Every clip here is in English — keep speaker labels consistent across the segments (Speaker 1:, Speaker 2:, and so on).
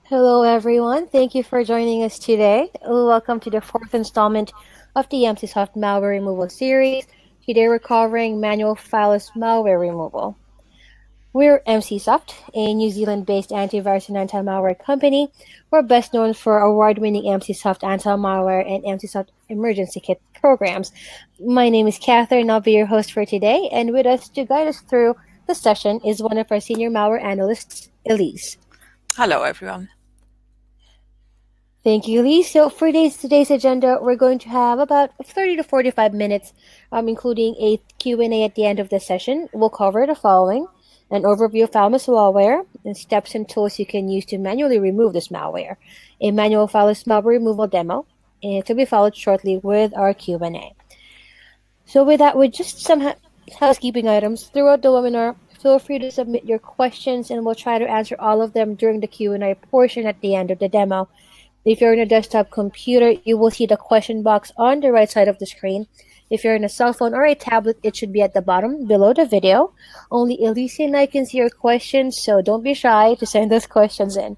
Speaker 1: Hello, everyone. Thank you for joining us today. Welcome to the fourth installment of the Emsisoft malware removal series. Today, we're covering manual fileless malware removal. We're Emsisoft, a New Zealand-based antivirus and anti-malware company. We're best known for award-winning Emsisoft anti-malware and Emsisoft emergency kit programs. My name is Catherine. I'll be your host for today, and with us to guide us through the session is one of our senior malware analysts, Elise.
Speaker 2: Hello, everyone.
Speaker 1: Thank you, Lee. So for today's agenda, we're going to have about 30 to 45 minutes, including a Q&A at the end of the session. We'll cover the following: an overview of Fileless malware and steps and tools you can use to manually remove this malware, a manual Fileless malware removal demo, and to be followed shortly with our Q&A. So with that, with just some housekeeping items throughout the webinar, feel free to submit your questions and we'll try to answer all of them during the Q&A portion at the end of the demo. If you're on a desktop computer, you will see the question box on the right side of the screen. If you're on a cell phone or a tablet, it should be at the bottom below the video. Only Elise and I can see your questions, so don't be shy to send those questions in.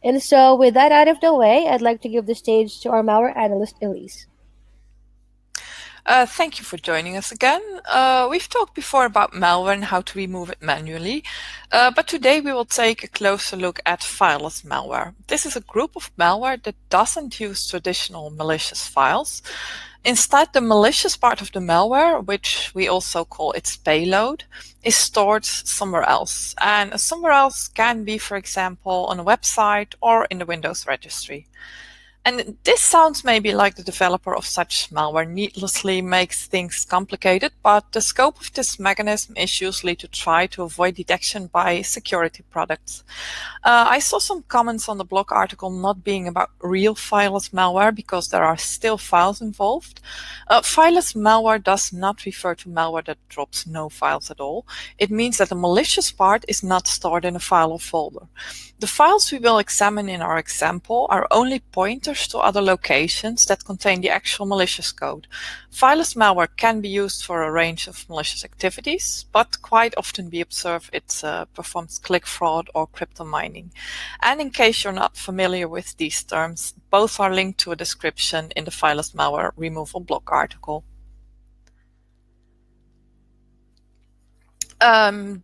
Speaker 1: And so with that out of the way, I'd like to give the stage to our malware analyst, Elise.
Speaker 2: Thank you for joining us again. We've talked before about malware and how to remove it manually, but today we will take a closer look at fileless malware. This is a group of malware that doesn't use traditional malicious files. Instead, the malicious part of the malware, which we also call its payload, is stored somewhere else. And somewhere else can be, for example, on a website or in the Windows registry. And this sounds maybe like the developer of such malware needlessly makes things complicated, but the scope of this mechanism is usually to try to avoid detection by security products. I saw some comments on the blog article not being about real fileless malware because there are still files involved. Fileless malware does not refer to malware that drops no files at all. It means that the malicious part is not stored in a file or folder. The files we will examine in our example are only pointers to other locations that contain the actual malicious code. Fileless malware can be used for a range of malicious activities, but quite often we observe it performs click fraud or crypto mining. And in case you're not familiar with these terms, both are linked to a description in the Fileless malware removal blog article.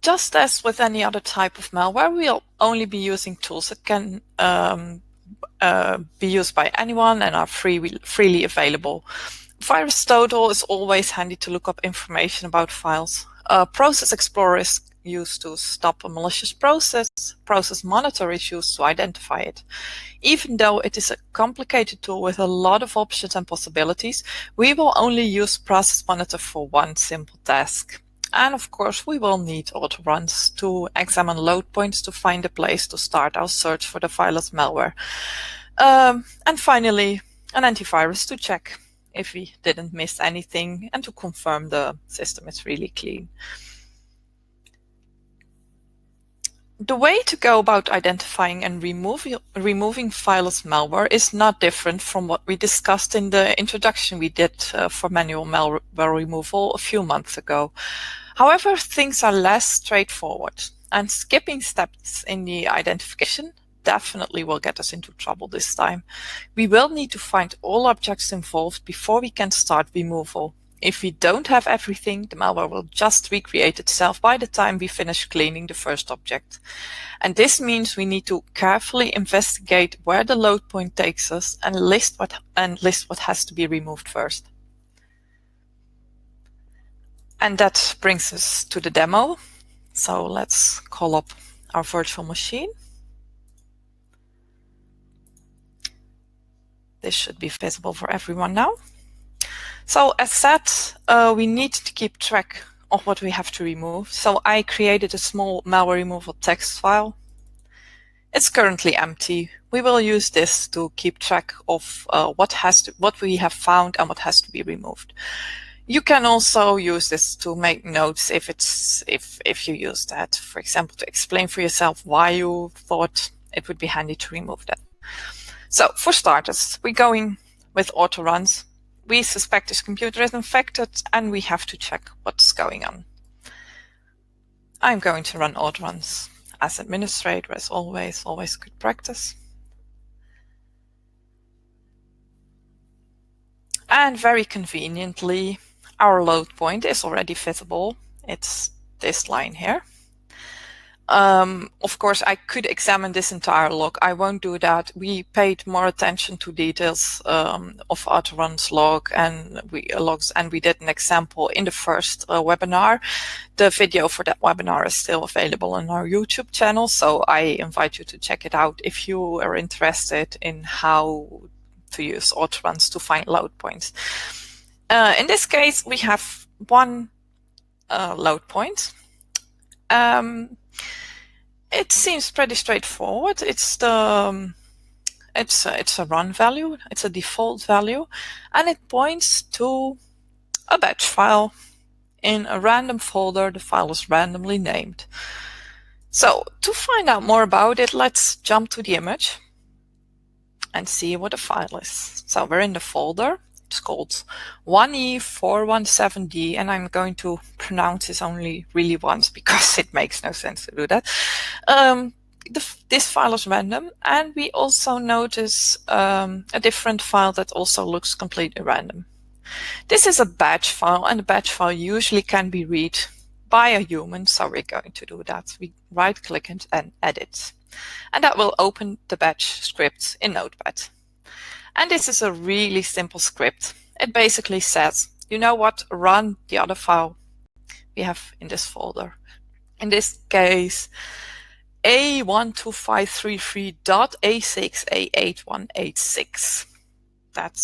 Speaker 2: Just as with any other type of malware, we'll only be using tools that can be used by anyone and are freely available. VirusTotal is always handy to look up information about files. Process Explorer is used to stop a malicious process. Process Monitor is used to identify it. Even though it is a complicated tool with a lot of options and possibilities, we will only use Process Monitor for one simple task. And of course, we will need autoruns to examine load points to find a place to start our search for the fileless malware. And finally, an antivirus to check if we didn't miss anything and to confirm the system is really clean. The way to go about identifying and removing fileless malware is not different from what we discussed in the introduction we did for manual malware removal a few months ago. However, things are less straightforward, and skipping steps in the identification definitely will get us into trouble this time. We will need to find all objects involved before we can start removal. If we don't have everything, the malware will just recreate itself by the time we finish cleaning the first object. And this means we need to carefully investigate where the load point takes us and list what has to be removed first. And that brings us to the demo. So let's call up our virtual machine. This should be visible for everyone now. So as said, we need to keep track of what we have to remove. So I created a small malware removal text file. It's currently empty. We will use this to keep track of what we have found and what has to be removed. You can also use this to make notes if you use that, for example, to explain for yourself why you thought it would be handy to remove that. So for starters, we're going with autoruns. We suspect this computer is infected and we have to check what's going on. I'm going to run autoruns as administrator, as always good practice. And very conveniently, our load point is already visible. It's this line here. Of course, I could examine this entire log. I won't do that. We paid more attention to details of Autoruns log and logs, and we did an example in the first webinar. The video for that webinar is still available on our YouTube channel, so I invite you to check it out if you are interested in how to use Autoruns to find load points. In this case, we have one load point. It seems pretty straightforward. It's a run value. It's a default value, and it points to a batch file in a random folder. The file is randomly named. So to find out more about it, let's jump to the image and see what the file is. So we're in the folder. It's called 1E417D, and I'm going to pronounce this only really once because it makes no sense to do that. This file is random, and we also notice a different file that also looks completely random. This is a batch file, and a batch file usually can be read by a human, so we're going to do that. We right-click it and edit, and that will open the batch script in Notepad. And this is a really simple script. It basically says, you know what, run the other file we have in this folder. In this case, A12533.A6A8186. That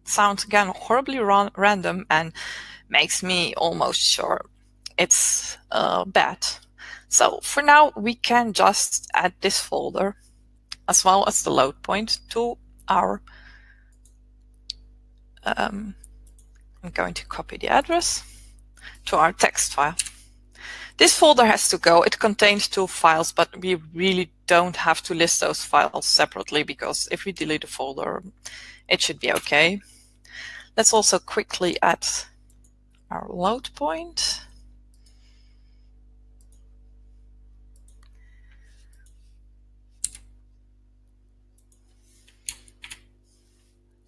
Speaker 2: sounds again horribly random and makes me almost sure it's bad. So for now, we can just add this folder as well as the load point to our I'm going to copy the address to our text file. This folder has to go. It contains 2 files, but we really don't have to list those files separately because if we delete a folder, it should be okay. Let's also quickly add our load point.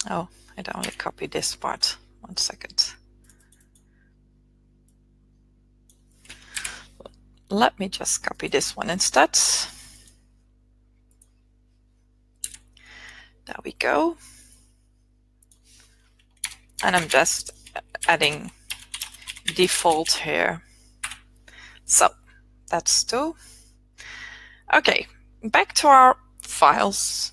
Speaker 2: Oh, I'd only copy this part. 1 second. Let me just copy this one instead. There we go. And I'm just adding default here. So that's 2. Okay, back to our files.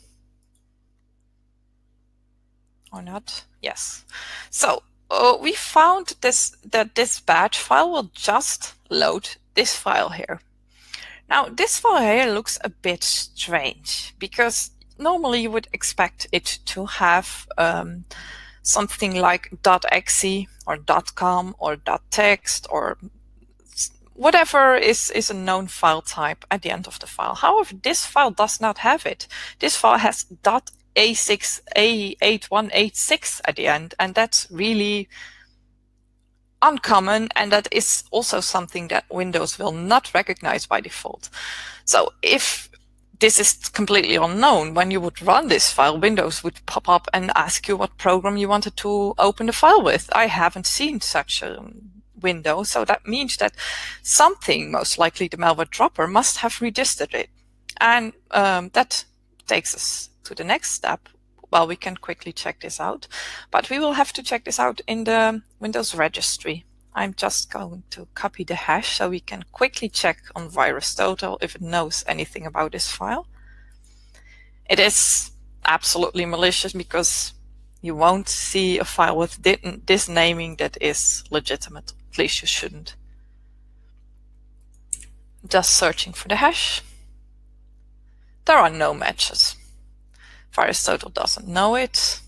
Speaker 2: Or not? Yes. So we found that this batch file will just load this file here. Now this file here looks a bit strange because normally you would expect it to have something like .exe or .com or .text or whatever is a known file type at the end of the file. However, this file does not have it. This file has .A6A8186 at the end, and that's really uncommon, and that is also something that Windows will not recognize by default. So if this is completely unknown, when you would run this file, Windows would pop up and ask you what program you wanted to open the file with. I haven't seen such a window, so that means that something, most likely the malware dropper, must have registered it. And that takes us to the next step. Well, we can quickly check this out, but we will have to check this out in the Windows registry. I'm just going to copy the hash so we can quickly check on VirusTotal if it knows anything about this file. It is absolutely malicious because you won't see a file with this naming that is legitimate. At least you shouldn't. Just searching for the hash. There are no matches. VirusTotal doesn't know it.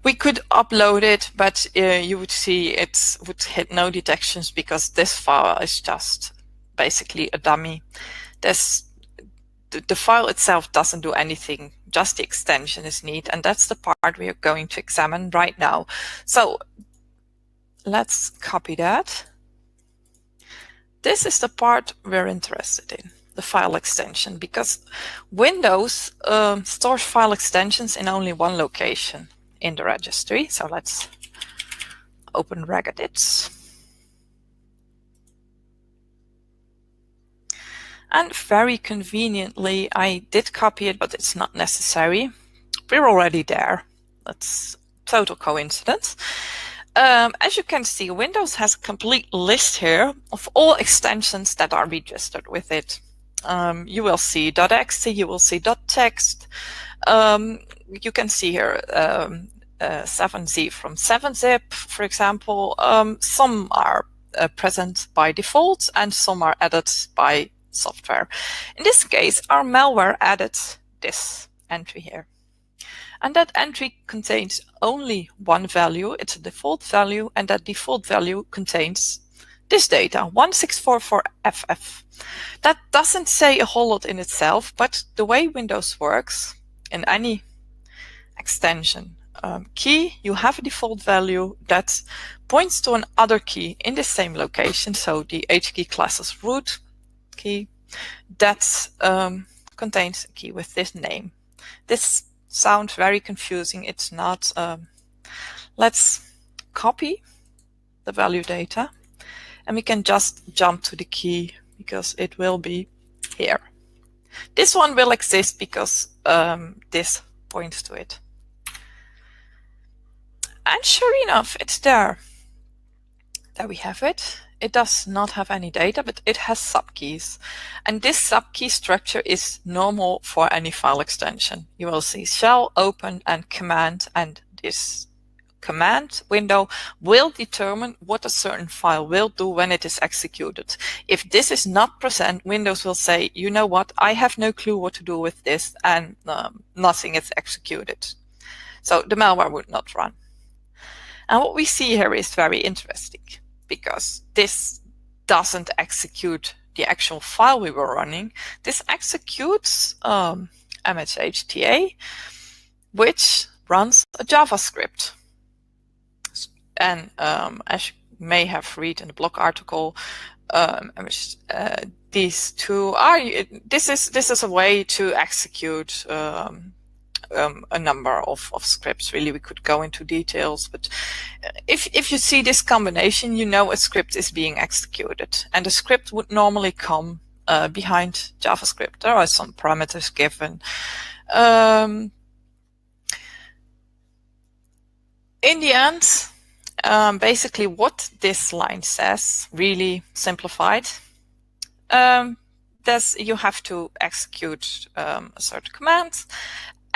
Speaker 2: We could upload it, but you would see it would hit no detections because this file is just basically a dummy. The file itself doesn't do anything, just the extension is neat, and that's the part we are going to examine right now. So let's copy that. This is the part we're interested in, the file extension, because Windows stores file extensions in only one location, in the registry. So let's open regedit. And very conveniently, I did copy it, but it's not necessary. We're already there. That's total coincidence. As you can see, Windows has a complete list here of all extensions that are registered with it. You will see .exe, you will see .text. You can see here 7z from 7zip, for example. Some are present by default and some are added by software. In this case, our malware added this entry here. And that entry contains only one value. It's a default value, and that default value contains this data, 1644FF. That doesn't say a whole lot in itself, but the way Windows works, in any extension key, you have a default value that points to another key in the same location. So the HKey class's root key that contains a key with this name. This sounds very confusing. It's not. Let's copy the value data and we can just jump to the key because it will be here. This one will exist because this points to it. And sure enough, it's there. There we have it. It does not have any data, but it has subkeys. And this subkey structure is normal for any file extension. You will see shell, open, and command, and this command window will determine what a certain file will do when it is executed. If this is not present, Windows will say, you know what, I have no clue what to do with this, and nothing is executed. So the malware would not run. And what we see here is very interesting, because this doesn't execute the actual file we were running. This executes MHHTA, which runs a JavaScript. And as you may have read in the blog article, these two are. This is a way to execute a number of scripts. Really, we could go into details, but if you see this combination, you know a script is being executed, and the script would normally come behind JavaScript. There are some parameters given. In the end, basically what this line says, really simplified, you have to execute a certain command,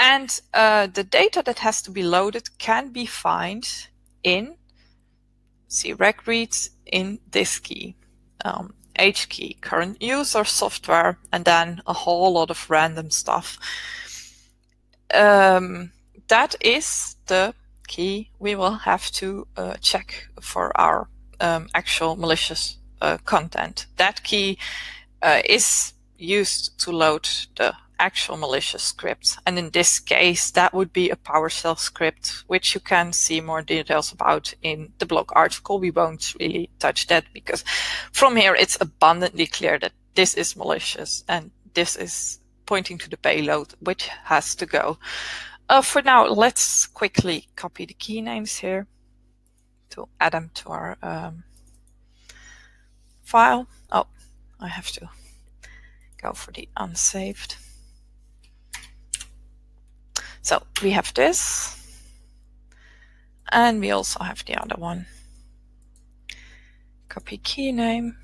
Speaker 2: and the data that has to be loaded can be found in regread in this key, HKey, current user, software, and then a whole lot of random stuff. That is the key we will have to check for our actual malicious content. That key is used to load the actual malicious script, and in this case that would be a PowerShell script, which you can see more details about in the blog article. We won't really touch that because from here it's abundantly clear that this is malicious and this is pointing to the payload, which has to go. For now, let's quickly copy the key names here to add them to our file. Oh, I have to go for the unsaved. So we have this, and we also have the other one. Copy key name.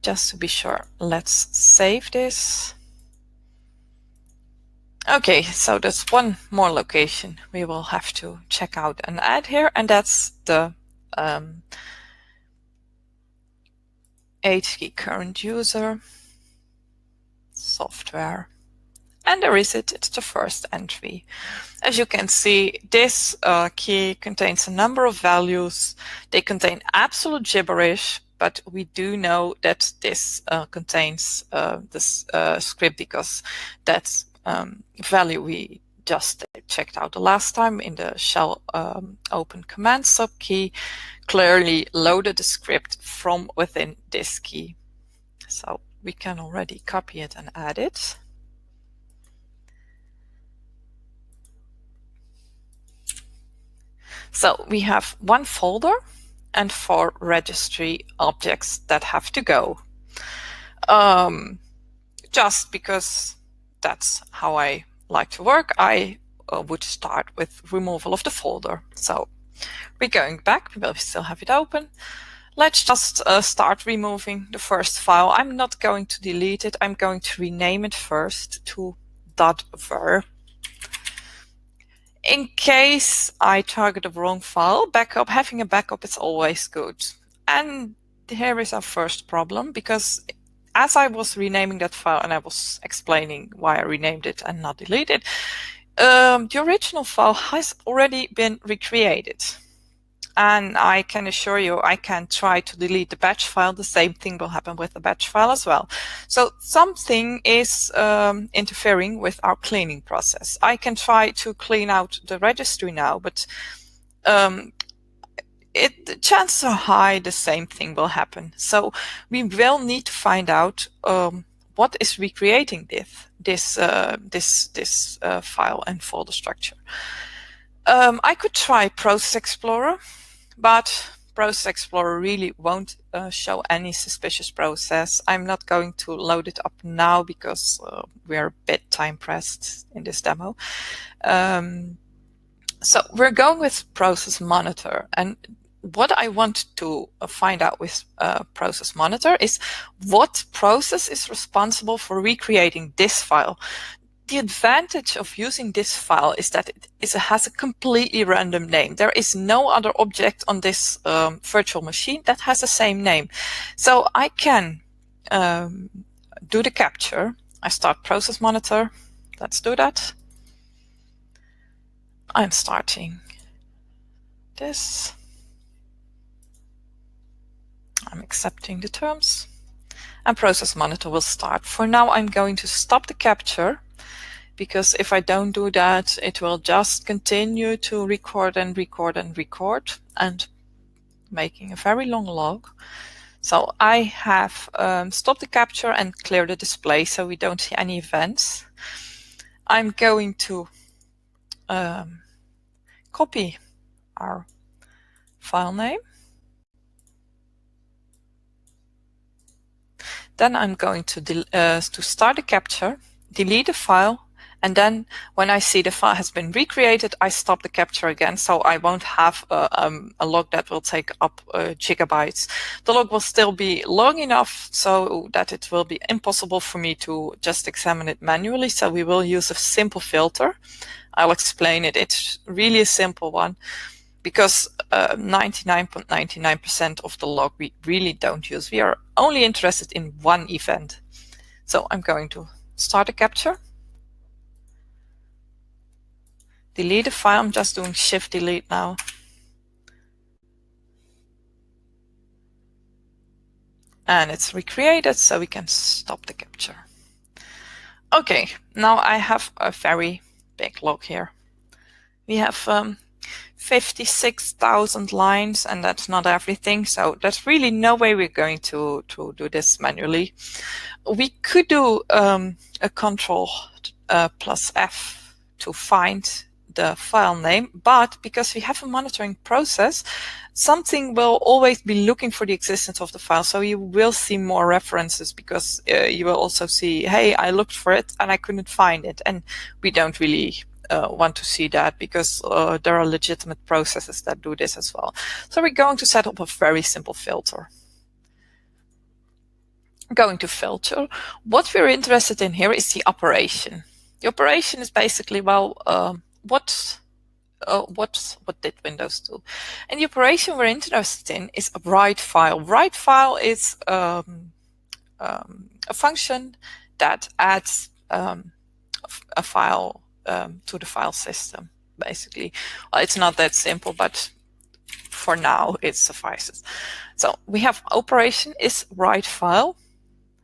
Speaker 2: Just to be sure, let's save this. Okay, so there's one more location we will have to check out and add here, and that's the HKey current user, software. And there is it, it's the first entry. As you can see, this key contains a number of values. They contain absolute gibberish, but we do know that this contains this script because that's value we just checked out the last time in the shell open command subkey clearly loaded the script from within this key. So we can already copy it and add it. So we have one folder and 4 registry objects that have to go. Just because that's how I like to work, I would start with removal of the folder. So we're going back, we still have it open. Let's just start removing the first file. I'm not going to delete it, I'm going to rename it first to .ver. In case I target the wrong file, having a backup is always good. And here is our first problem, because as I was renaming that file and I was explaining why I renamed it and not deleted, the original file has already been recreated. And I can assure you, I can try to delete the batch file. The same thing will happen with the batch file as well. So something is interfering with our cleaning process. I can try to clean out the registry now, but the chances are high the same thing will happen. So we will need to find out what is recreating this file and folder structure. I could try Process Explorer, but Process Explorer really won't show any suspicious process. I'm not going to load it up now because we're a bit time pressed in this demo. So we're going with Process Monitor, and what I want to find out with Process Monitor is what process is responsible for recreating this file. The advantage of using this file is that it has a completely random name. There is no other object on this virtual machine that has the same name. So I can do the capture. I start Process Monitor. Let's do that. I'm starting this. I'm accepting the terms. And Process Monitor will start. For now, I'm going to stop the capture, because if I don't do that, it will just continue to record and record and record and making a very long log. So I have stopped the capture and cleared the display so we don't see any events. I'm going to copy our file name. Then I'm going to start the capture, delete the file, and then when I see the file has been recreated, I stop the capture again, so I won't have a log that will take up gigabytes. The log will still be long enough so that it will be impossible for me to just examine it manually, so we will use a simple filter. I'll explain it. It's really a simple one, because 99.99% of the log we really don't use. We are only interested in one event. So I'm going to start a capture. Delete the file. I'm just doing Shift Delete now. And it's recreated, so we can stop the capture. Okay, now I have a very big log here. We have 56,000 lines, and that's not everything, so there's really no way we're going to do this manually. We could do a Control plus F to find the file name, but because we have a monitoring process, something will always be looking for the existence of the file, so you will see more references, because you will also see, hey, I looked for it and I couldn't find it, and we don't really want to see that, because there are legitimate processes that do this as well. So we're going to set up a very simple filter. Going to filter. What we're interested in here is the operation. The operation is basically, well, what did Windows do? And the operation we're interested in is a write file. Write file is a function that adds a file to the file system, basically. Well, it's not that simple, but for now it suffices. So we have operation is write file.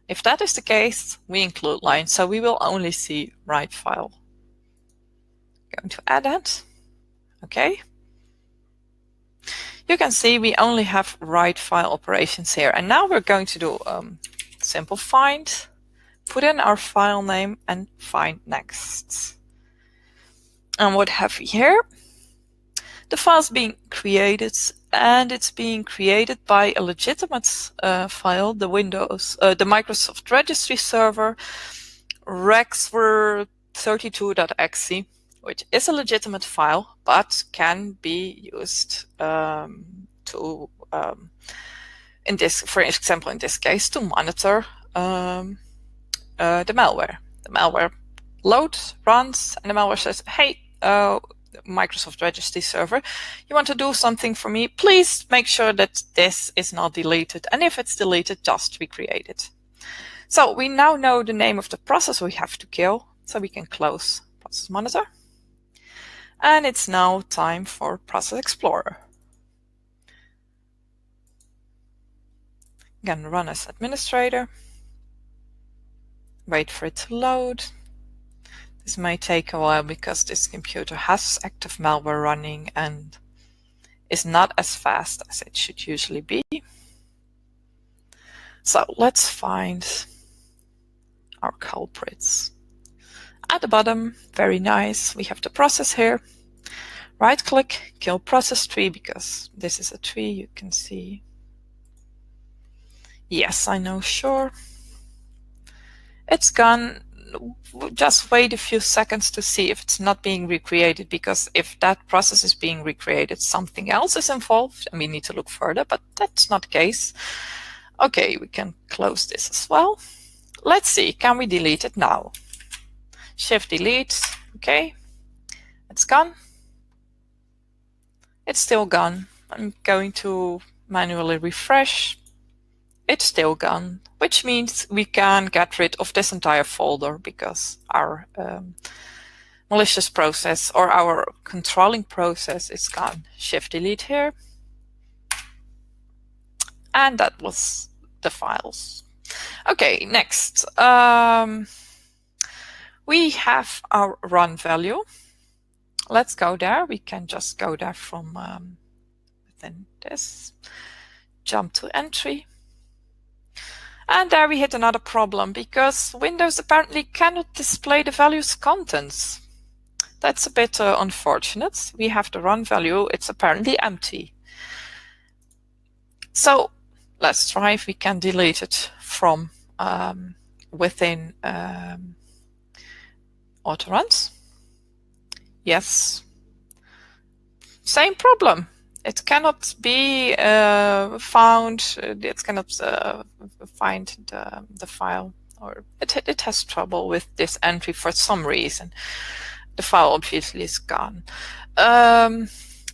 Speaker 2: If that is the case, we include line, so we will only see write file. Going to add that. Okay. You can see we only have write file operations here, and now we're going to do simple find, put in our file name, and find next. And what have we here? The file's being created, and it's being created by a legitimate file, the Microsoft Registry Server rexver32.exe, which is a legitimate file, but can be used for example, in this case, to monitor the malware. The malware loads, runs, and the malware says, hey, Microsoft Registry Server, you want to do something for me? Please make sure that this is not deleted. And if it's deleted, just recreate it. So we now know the name of the process we have to kill, so we can close Process Monitor. And it's now time for Process Explorer. Again, run as administrator. Wait for it to load. This may take a while because this computer has active malware running and is not as fast as it should usually be. So let's find our culprits. At the bottom, very nice, we have the process here. Right click, kill process tree, because this is a tree you can see. Yes, I know, sure. It's gone. Just wait a few seconds to see if it's not being recreated, because if that process is being recreated, something else is involved and we need to look further, but that's not the case. Okay, we can close this as well. Let's see, can we delete it now? Shift delete, okay, it's gone. It's still gone. I'm going to manually refresh. It's still gone, which means we can get rid of this entire folder because our malicious process or our controlling process is gone. Shift delete here. And that was the files. Okay, next. We have our run value. Let's go there. We can just go there from within this. Jump to entry. And there we hit another problem because Windows apparently cannot display the value's contents. That's a bit unfortunate. We have the run value, it's apparently empty. So let's try if we can delete it from within autoruns. Yes. Same problem. It cannot be found. It cannot find the file, or it has trouble with this entry for some reason. The file obviously is gone.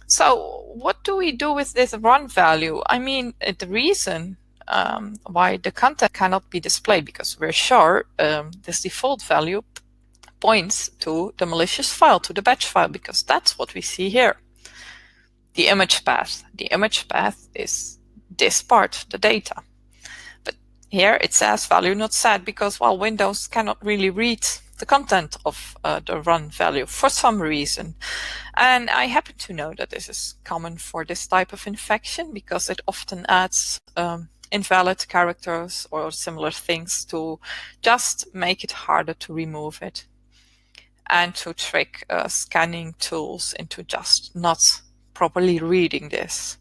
Speaker 2: So what do we do with this run value? I mean, the reason why the content cannot be displayed, because we're sure this default value points to the malicious file, to the batch file, because that's what we see here. The image path. The image path is this part, the data. But here it says value not set, because while Windows cannot really read the content of the run value for some reason. And I happen to know that this is common for this type of infection because it often adds invalid characters or similar things to just make it harder to remove it and to trick scanning tools into just not properly reading this.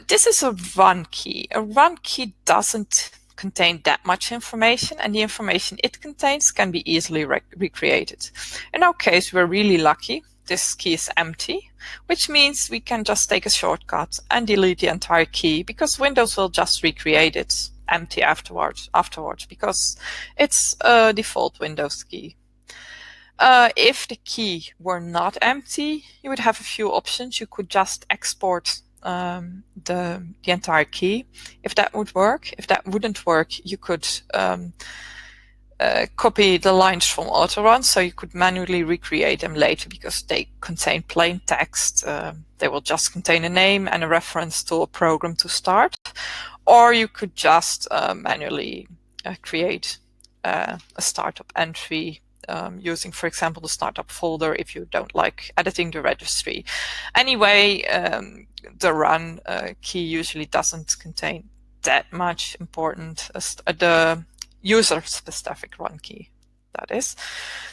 Speaker 2: This is a run key. A run key doesn't contain that much information, and the information it contains can be easily recreated. In our case, we're really lucky. This key is empty, which means we can just take a shortcut and delete the entire key, because Windows will just recreate it empty afterwards because it's a default Windows key. If the key were not empty, you would have a few options. You could just export the entire key, if that would work. If that wouldn't work, you could copy the lines from autorun, so you could manually recreate them later because they contain plain text. They will just contain a name and a reference to a program to start. Or you could just manually create a startup entry using, for example, the startup folder if you don't like editing the registry. Anyway, the run key usually doesn't contain that much important, the user-specific run key, that is.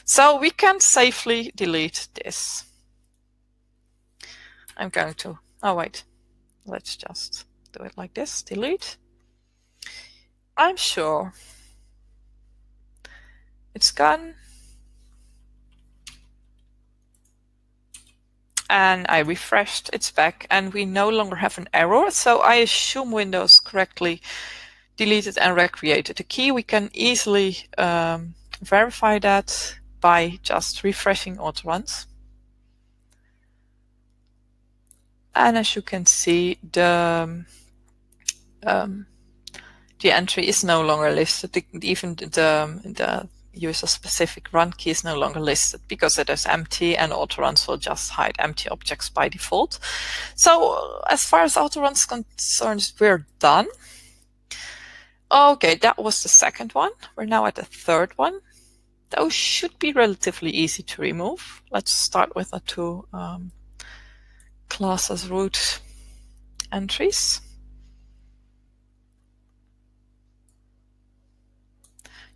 Speaker 2: So we can safely delete this. I'm going to, oh wait, let's just do it like this, delete. I'm sure it's gone. And I refreshed, it's back, and we no longer have an error. So I assume Windows correctly deleted and recreated the key. We can easily verify that by just refreshing Autoruns. And as you can see, the entry is no longer listed. Even the user-specific run key is no longer listed because it is empty, and Autoruns will just hide empty objects by default. So as far as Autoruns is concerned, we're done. Okay, that was the second one. We're now at the third one. Those should be relatively easy to remove. Let's start with the two class as root entries.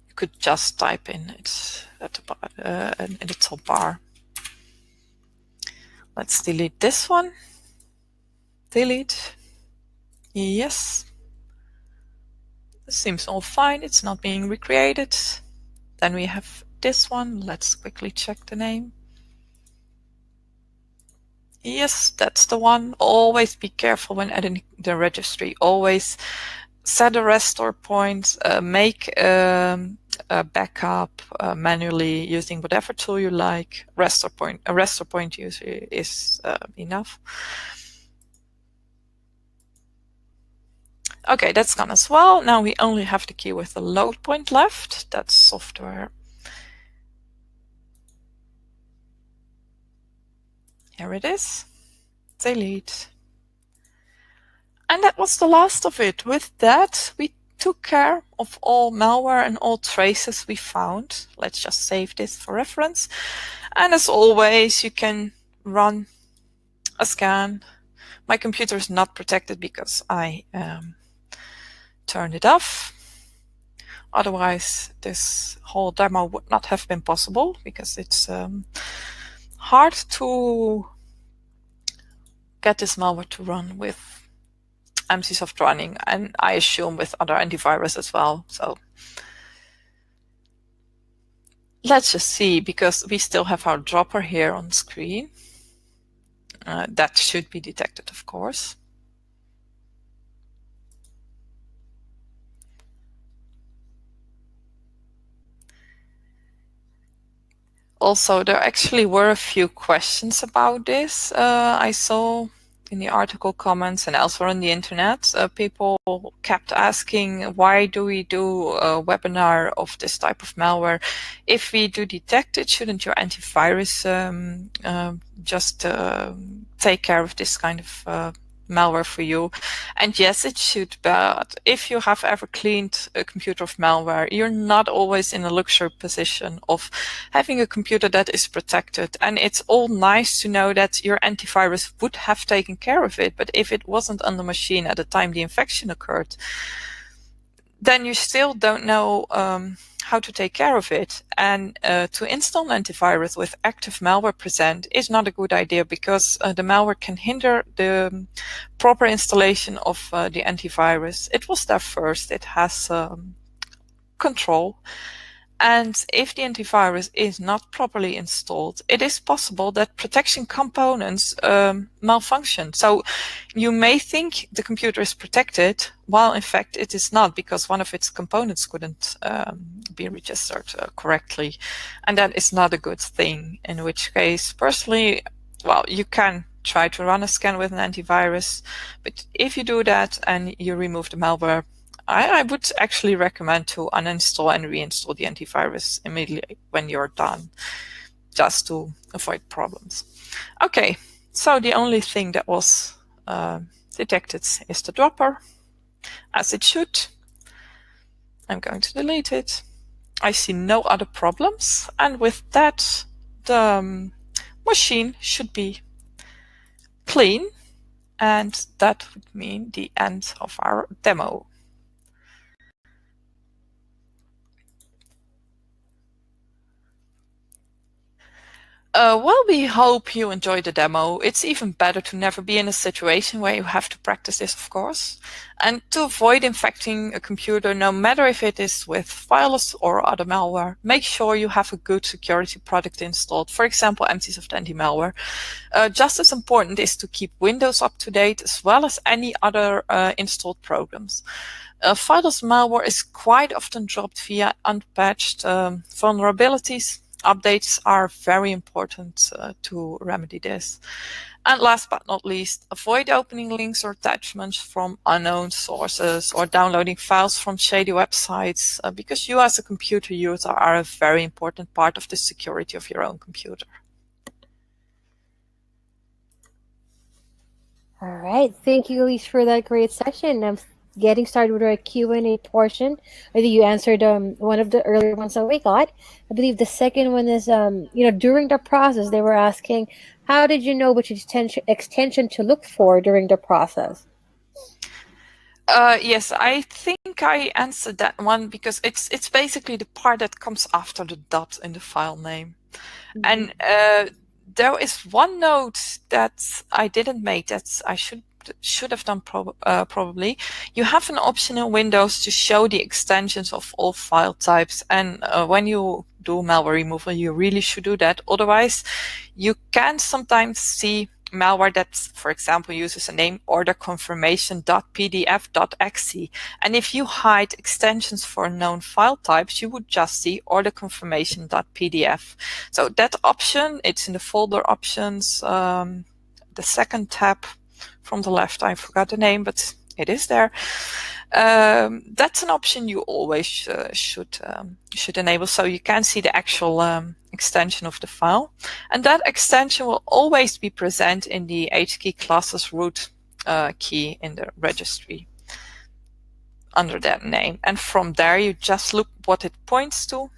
Speaker 2: You could just type in it at the in the top bar. Let's delete this one. Delete. Yes. This seems all fine. It's not being recreated. Then we have this one. Let's quickly check the name. Yes, that's the one. Always be careful when editing the registry. Always set a restore point, make a backup manually using whatever tool you like. A restore point usually is enough. Okay, that's gone as well. Now we only have the key with the load point left. That's software. Here it is. Delete. And that was the last of it. With that, we took care of all malware and all traces we found. Let's just save this for reference. And as always, you can run a scan. My computer is not protected because I turned it off. Otherwise, this whole demo would not have been possible because it's hard to get this malware to run with Emsisoft running, and I assume with other antivirus as well. So let's just see, because we still have our dropper here on screen. That should be detected, of course. Also, there actually were a few questions about this. I saw in the article comments and elsewhere on the internet, people kept asking, why do we do a webinar of this type of malware? If we do detect it, shouldn't your antivirus just take care of this kind of malware for you? And yes, it should, but if you have ever cleaned a computer of malware, you're not always in a luxury position of having a computer that is protected. And it's all nice to know that your antivirus would have taken care of it, but if it wasn't on the machine at the time the infection occurred, then you still don't know how to take care of it. And to install an antivirus with active malware present is not a good idea, because the malware can hinder the proper installation of the antivirus. It was there first, it has control. And if the antivirus is not properly installed, it is possible that protection components malfunction. So you may think the computer is protected, while in fact it is not, because one of its components couldn't be registered correctly. And that is not a good thing, in which case, personally, well, you can try to run a scan with an antivirus, but if you do that and you remove the malware, I would actually recommend to uninstall and reinstall the antivirus immediately when you're done, just to avoid problems. Okay, so the only thing that was detected is the dropper, as it should. I'm going to delete it. I see no other problems, and with that, the machine should be clean, and that would mean the end of our demo. Well, we hope you enjoyed the demo. It's even better to never be in a situation where you have to practice this, of course. And to avoid infecting a computer, no matter if it is with Fileless or other malware, make sure you have a good security product installed. For example, Emsisoft anti-malware. Just as important is to keep Windows up to date as well as any other installed programs. Fileless malware is quite often dropped via unpatched vulnerabilities. Updates are very important to remedy this. And last but not least, avoid opening links or attachments from unknown sources or downloading files from shady websites because you as a computer user are a very important part of the security of your own computer.
Speaker 1: All right. Thank you, Elise, for that great session. I'm getting started with our Q&A portion. I think you answered one of the earlier ones that we got. I believe the second one is, during the process, they were asking, how did you know which extension to look for during the process?
Speaker 2: Yes, I think I answered that one because it's basically the part that comes after the dot in the file name. And there is one note that I didn't make that I should have done probably. You have an option in Windows to show the extensions of all file types, and when you do malware removal, you really should do that. Otherwise, you can sometimes see malware that, for example, uses a name order confirmation.pdf.exe. And if you hide extensions for known file types, you would just see order confirmation.pdf. So that option, it's in the folder options, the second tab from the left. I forgot the name, but it is there. That's an option you always should enable, so you can see the actual extension of the file. And that extension will always be present in the HKey classes root key in the registry under that name. And from there, you just look what it points to.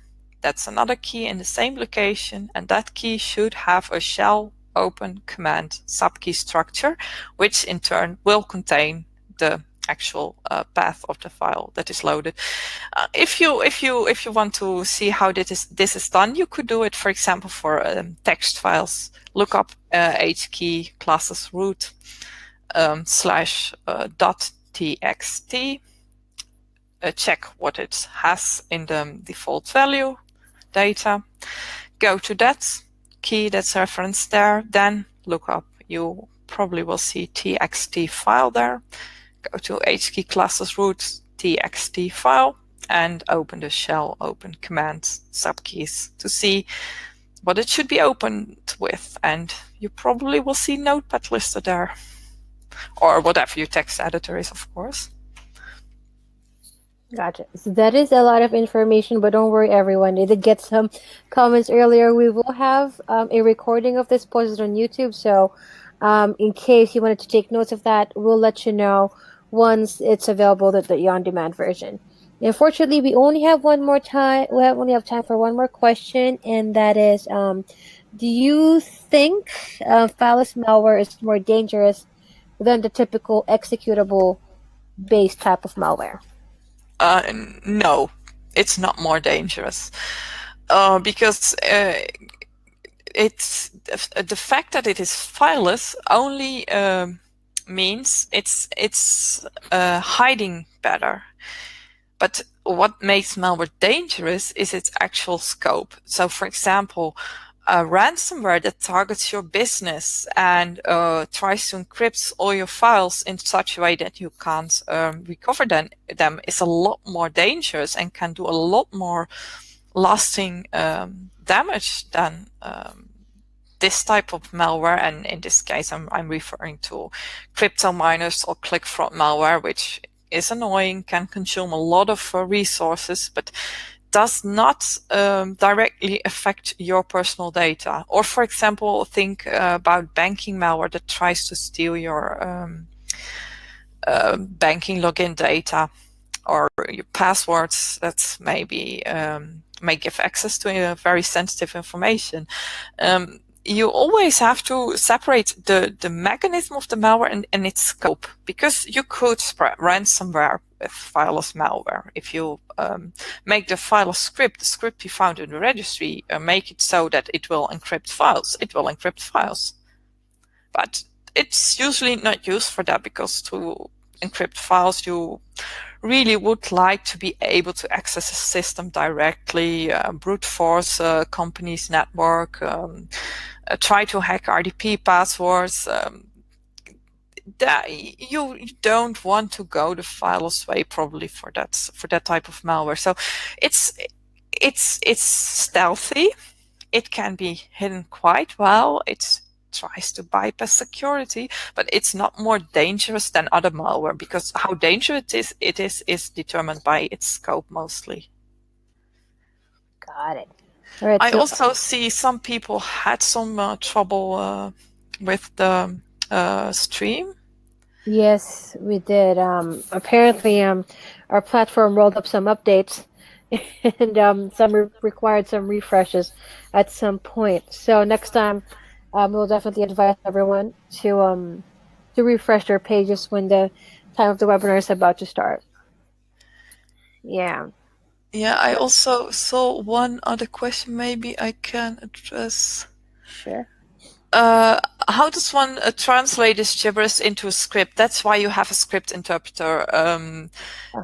Speaker 2: That's another key in the same location, and that key should have a shell open command subkey structure, which in turn will contain the actual path of the file that is loaded. If you want to see how this is done, you could do it, for example, for text files. Look up HKey classes root /.txt. Check what it has in the default value data. Go to that key that's referenced there, then look up. You probably will see txt file there. Go to HKey classes root txt file and open the shell open command subkeys to see what it should be opened with. And you probably will see Notepad listed there, or whatever your text editor is, of course.
Speaker 1: Gotcha. So that is a lot of information, but don't worry, everyone. They did get some comments earlier. We will have a recording of this posted on YouTube. So in case you wanted to take notes of that, we'll let you know once it's available, the on-demand version. Unfortunately, we only have one more time. We only have time for one more question, and that is, do you think Fileless malware is more dangerous than the typical executable-based type of malware?
Speaker 2: No, it's not more dangerous because it's the fact that it is fileless only means it's hiding better. But what makes malware dangerous is its actual scope. So, for example, a ransomware that targets your business and tries to encrypt all your files in such a way that you can't recover them is a lot more dangerous and can do a lot more lasting damage than this type of malware. And in this case, I'm referring to crypto miners or click fraud malware, which is annoying, can consume a lot of resources, but does not directly affect your personal data. Or, for example, think about banking malware that tries to steal your banking login data or your passwords that maybe may give access to very sensitive information. You always have to separate the mechanism of the malware and its scope, because you could spread ransomware with Fileless Malware. If you make the Fileless script, the script you found in the registry, make it so that it will encrypt files, it will encrypt files. But it's usually not used for that, because to encrypt files, you really would like to be able to access a system directly, brute force a company's network, try to hack RDP passwords. That you don't want to go the Fileless way, probably, for that type of malware. So it's stealthy. It can be hidden quite well. It tries to bypass security, but it's not more dangerous than other malware, because how dangerous it is determined by its scope mostly.
Speaker 1: Got it. All right.
Speaker 2: I
Speaker 1: So
Speaker 2: also see some people had some trouble with the stream.
Speaker 1: yes, we did. Apparently, our platform rolled up some updates, and some required some refreshes at some point. So next time, we'll definitely advise everyone to refresh their pages when the time of the webinar is about to start. Yeah.
Speaker 2: Yeah, I also saw one other question maybe I can address.
Speaker 1: Sure.
Speaker 2: How does one translate this gibberish into a script? That's why you have a script interpreter.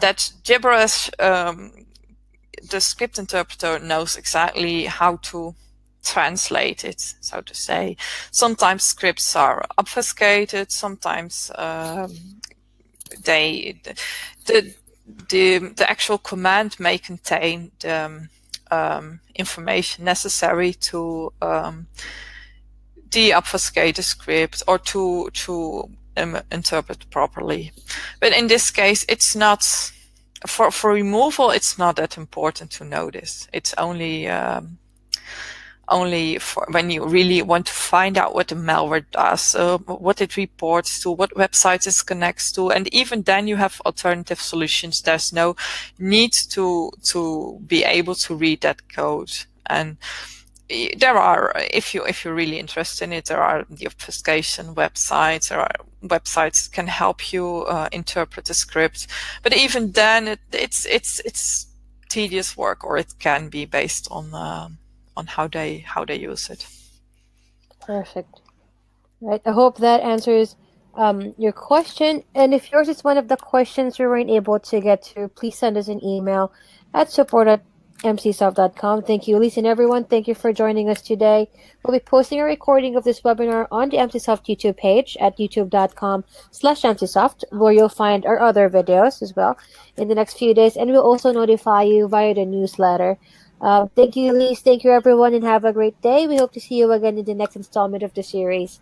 Speaker 2: That gibberish, the script interpreter knows exactly how to translate it, so to say. Sometimes scripts are obfuscated, sometimes the actual command may contain the information necessary to de-obfuscate the script or to interpret properly. But in this case, it's not for removal. It's not that important to know this. It's only for when you really want to find out what the malware does, what it reports to, what websites it connects to, and even then you have alternative solutions. There's no need to be able to read that code. And there are, if you're really interested in it, there are the obfuscation websites. There are websites that can help you interpret the script. But even then, it's tedious work, or it can be, based on how they use it.
Speaker 1: Perfect. Right. I hope that answers your question. And if yours is one of the questions we weren't able to get to, please send us an email at support@emsisoft.com. Thank you, Elise, and everyone. Thank you for joining us today. We'll be posting a recording of this webinar on the Emsisoft YouTube page at youtube.com/Emsisoft, where you'll find our other videos as well in the next few days. And we'll also notify you via the newsletter. Thank you, Elise. Thank you, everyone, and have a great day. We hope to see you again in the next installment of the series.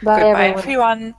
Speaker 1: Bye,
Speaker 2: Goodbye,
Speaker 1: everyone.
Speaker 2: everyone.